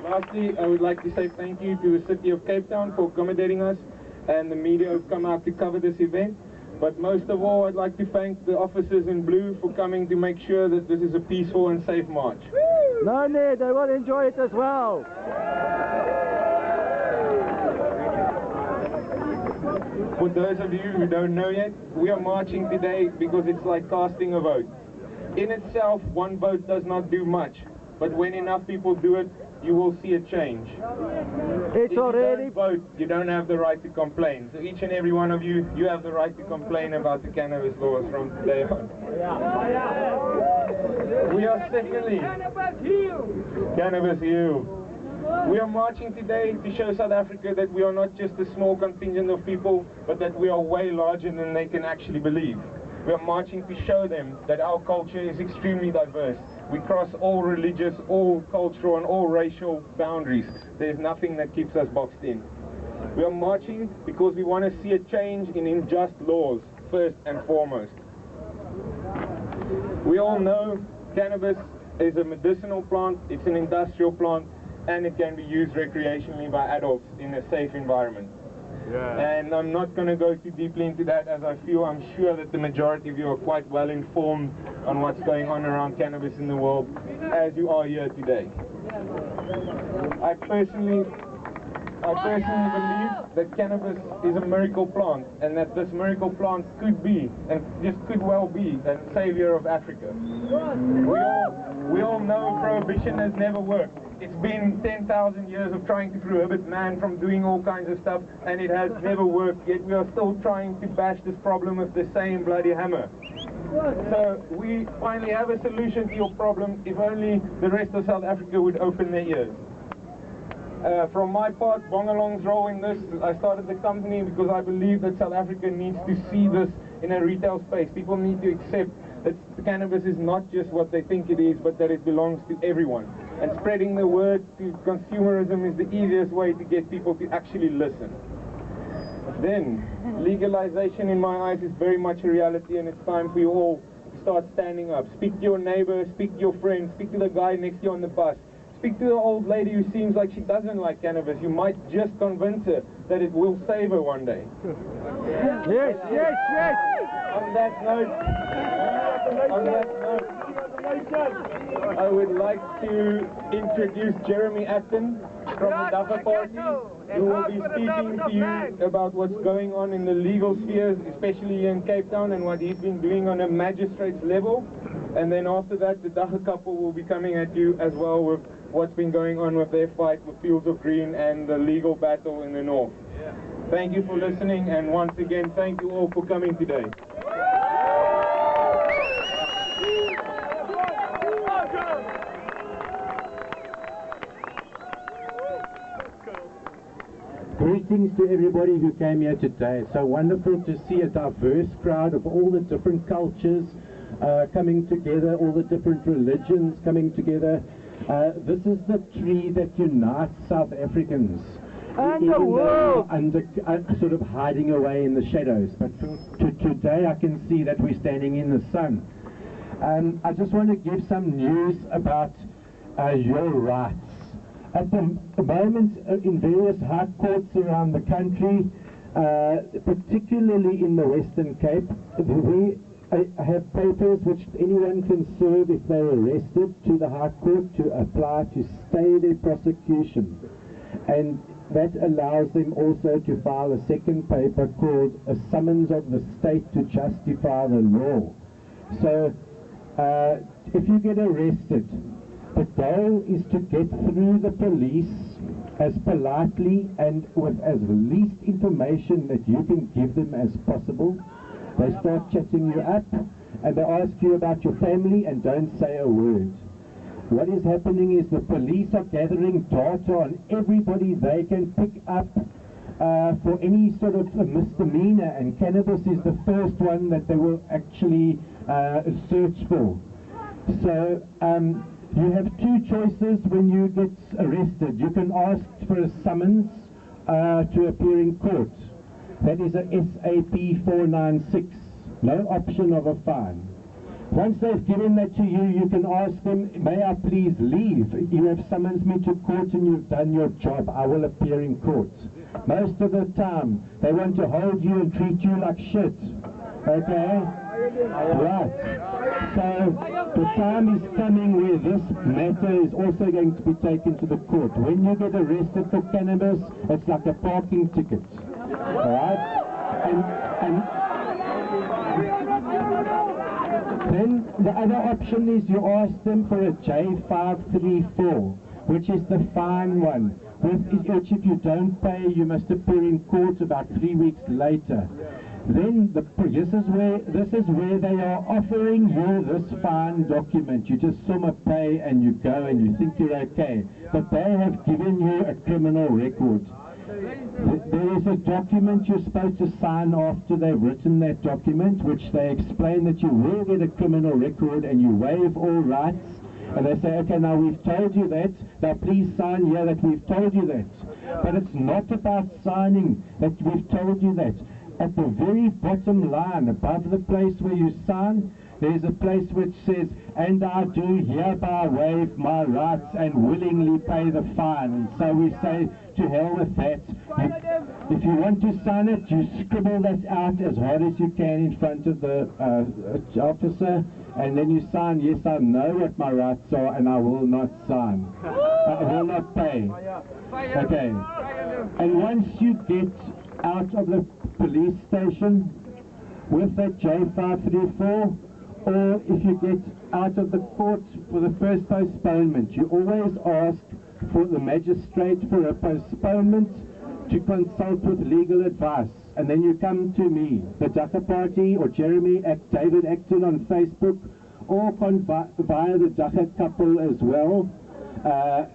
Lastly, I would like to say thank you to the City of Cape Town for accommodating us and the media who've come out to cover this event. But most of all, I'd like to thank the officers in blue for coming to make sure that this is a peaceful and safe march. No need, they will enjoy it as well. For those of you who don't know yet, we are marching today because it's like casting a vote. In itself, one vote does not do much, but when enough people do it, you will see a change. If you don't vote, you don't have the right to complain. So each and every one of you, you have the right to complain about the cannabis laws from today on. We are secondly, Cannabis Heal. We are marching today to show South Africa that we are not just a small contingent of people, but that we are way larger than they can actually believe. We are marching to show them that our culture is extremely diverse. We cross all religious, all cultural and all racial boundaries. There's nothing that keeps us boxed in. We are marching because we want to see a change in unjust laws, first and foremost. We all know cannabis is a medicinal plant, it's an industrial plant, and it can be used recreationally by adults in a safe environment. And I'm not going to go too deeply into that, as I'm sure that the majority of you are quite well informed on what's going on around cannabis in the world, as you are here today. I personally believe that cannabis is a miracle plant, and that this miracle plant could be, and just could well be, a savior of Africa. We all know prohibition has never worked. It's been 10,000 years of trying to prohibit man from doing all kinds of stuff, and it has never worked, yet we are still trying to bash this problem with the same bloody hammer. So we finally have a solution to your problem, if only the rest of South Africa would open their ears. From my part, Bongalong's role in this, I started the company because I believe that South Africa needs to see this in a retail space. People need to accept that cannabis is not just what they think it is, but that it belongs to everyone. And spreading the word to consumerism is the easiest way to get people to actually listen. Then, legalization in my eyes is very much a reality, and it's time for you all to start standing up. Speak to your neighbor, speak to your friend, speak to the guy next to you on the bus. Speak to the old lady who seems like she doesn't like cannabis. You might just convince her that it will save her one day. Yes, yes, yes! On that note, I would like to introduce Jeremy Acton from the Dagga party, who will be speaking to you about what's going on in the legal spheres, especially here in Cape Town, and what he's been doing on a magistrate's level. And then after that, the Dagga couple will be coming at you as well with what's been going on with their fight with Fields of Green and the legal battle in the north. Thank you for listening, and once again, thank you all for coming today. Greetings to everybody who came here today. It's so wonderful to see a diverse crowd of all the different cultures coming together, all the different religions coming together. This is the tree that unites South Africans. And the world! Sort of hiding away in the shadows. But today I can see that we're standing in the sun. I just want to give some news about your rights. At the moment, in various high courts around the country, particularly in the Western Cape, we have papers which anyone can serve if they're arrested to the High Court to apply to stay their prosecution. And that allows them also to file a second paper called a summons of the state to justify the law. So if you get arrested, the goal is to get through the police as politely and with as least information that you can give them as possible. They start chatting you up and they ask you about your family and don't say a word. What is happening is the police are gathering data on everybody they can pick up for any sort of a misdemeanor, and cannabis is the first one that they will actually search for. So you have two choices when you get arrested. You can ask for a summons to appear in court. That is a SAP 496, no option of a fine. Once they've given that to you, you can ask them, may I please leave? You have summoned me to court and you've done your job. I will appear in court. Most of the time, they want to hold you and treat you like shit. Okay? Right. So, the time is coming where this matter is also going to be taken to the court. When you get arrested for cannabis, it's like a parking ticket. Alright? And then the other option is you ask them for a J534, which is the fine one, which if you don't pay, you must appear in court about 3 weeks later. Then this is where they are offering you this fine document. You just sum up pay and you go and you think you're okay. But they have given you a criminal record. There is a document you're supposed to sign after they've written that document, which they explain that you will get a criminal record and you waive all rights. And they say, okay, now we've told you that, now please sign here that we've told you that. But it's not about signing that we've told you that. At the very bottom line, above the place where you sign, there's a place which says, and I do hereby waive my rights and willingly pay the fine. And so we say, to hell with that. If you want to sign it, you scribble that out as hard as you can in front of the officer, and then you sign, yes, I know what my rights are, and I will not sign. I will not pay. Okay. And once you get out of the police station with that J534, or if you get out of the court for the first postponement, you always ask for the magistrate for a postponement to consult with legal advice. And then you come to me, the Dagga Party, or Jeremy David Acton on Facebook, or via the Dagga couple as well,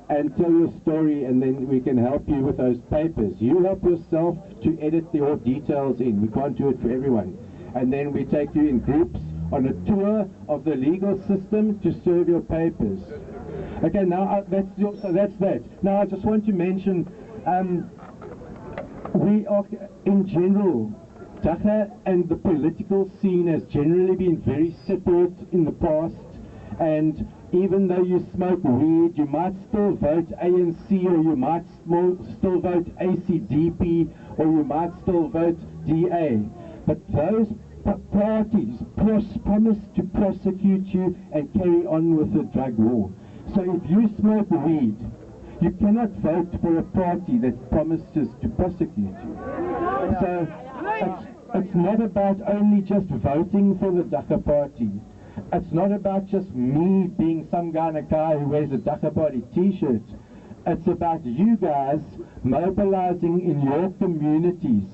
and tell your story, and then we can help you with those papers. You help yourself to edit your details in. We can't do it for everyone. And then we take you in groups on a tour of the legal system to serve your papers. Okay, now so that's that. Now I just want to mention, we are, in general, Dagga and the political scene has generally been very separate in the past, and even though you smoke weed, you might still vote ANC, or you might still vote ACDP, or you might still vote DA. But those parties promise to prosecute you and carry on with the drug war. So if you smoke weed, you cannot vote for a party that promises to prosecute you. So it's not about only just voting for the Dagga Party. It's not about just me being some kind of guy who wears a Dagga Party t-shirt. It's about you guys mobilizing in your communities.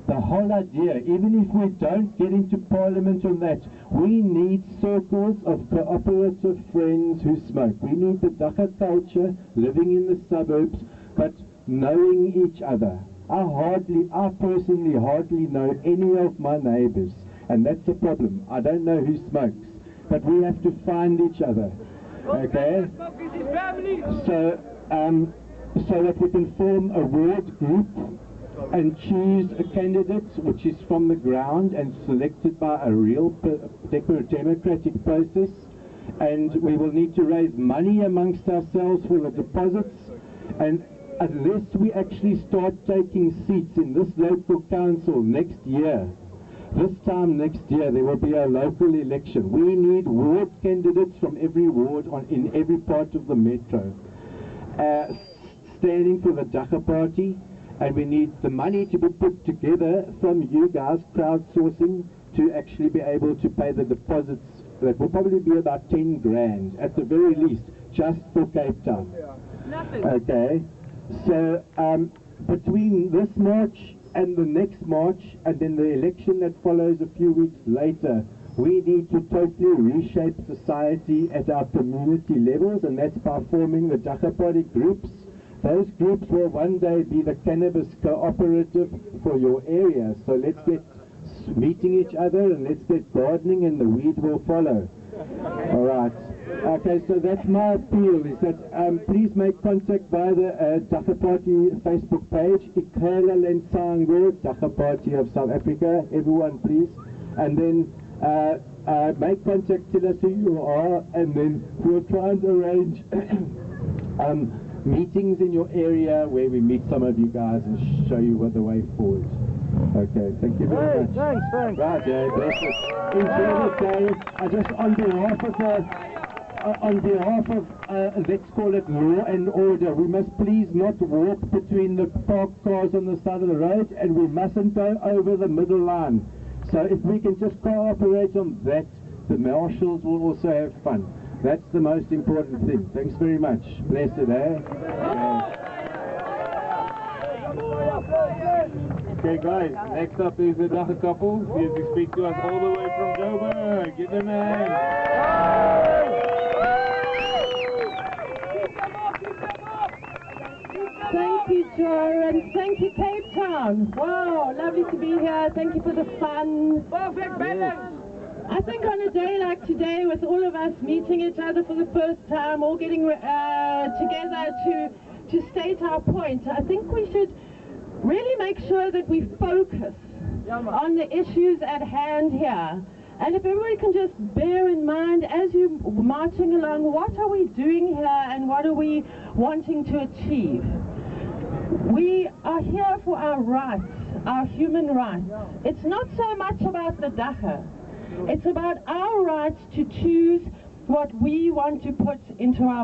The whole idea, even if we don't get into parliament on that, we need circles of cooperative friends who smoke. We need the Dagga culture, living in the suburbs, but knowing each other. I personally hardly know any of my neighbors, and that's a problem. I don't know who smokes, but we have to find each other. Okay? So that we can form a ward group and choose a candidate which is from the ground and selected by a real democratic process. And we will need to raise money amongst ourselves for the deposits, and unless we actually start taking seats in this local council next year, this time next year there will be a local election. We need ward candidates from every ward in every part of the metro standing for the Dagga Party, and we need the money to be put together from you guys, crowdsourcing, to actually be able to pay the deposits. That will probably be about 10 grand at the very least, just for Cape Town. Okay, so between this March and the next March, and then the election that follows a few weeks later, we need to totally reshape society at our community levels, and that's by forming the Dagga Party groups. Those groups will one day be the cannabis cooperative for your area. So let's get meeting each other, and let's get gardening, and the weed will follow. All right. Okay, so that's my appeal, is that please make contact via the Dagga Party Facebook page, Ikela Lensango, Dagga Party of South Africa, everyone please. And then make contact, tell us who you are, and then we'll try and arrange meetings in your area where we meet some of you guys and show you what the way forward. Okay, thank you very much. Thanks. Right, bless you. Enjoy the day. I just, on behalf of let's call it law and order, we must please not walk between the parked cars on the side of the road, and we mustn't go over the middle line. So if we can just cooperate on that, the marshals will also have fun. That's the most important thing. Thanks very much. Blessed, eh? Okay guys, next up is the Dagga couple. Here to speak to us all the way from Joburg. Give them a hand. Thank you, Joe, and thank you, Cape Town. Wow, lovely to be here. Thank you for the fun. Perfect balance. I think on a day like today, with all of us meeting each other for the first time, all getting together to state our point, I think we should really make sure that we focus on the issues at hand here. And if everybody can just bear in mind as you're marching along, what are we doing here and what are we wanting to achieve? We are here for our rights, our human rights. It's not so much about the Dagga. It's about our rights to choose what we want to put into our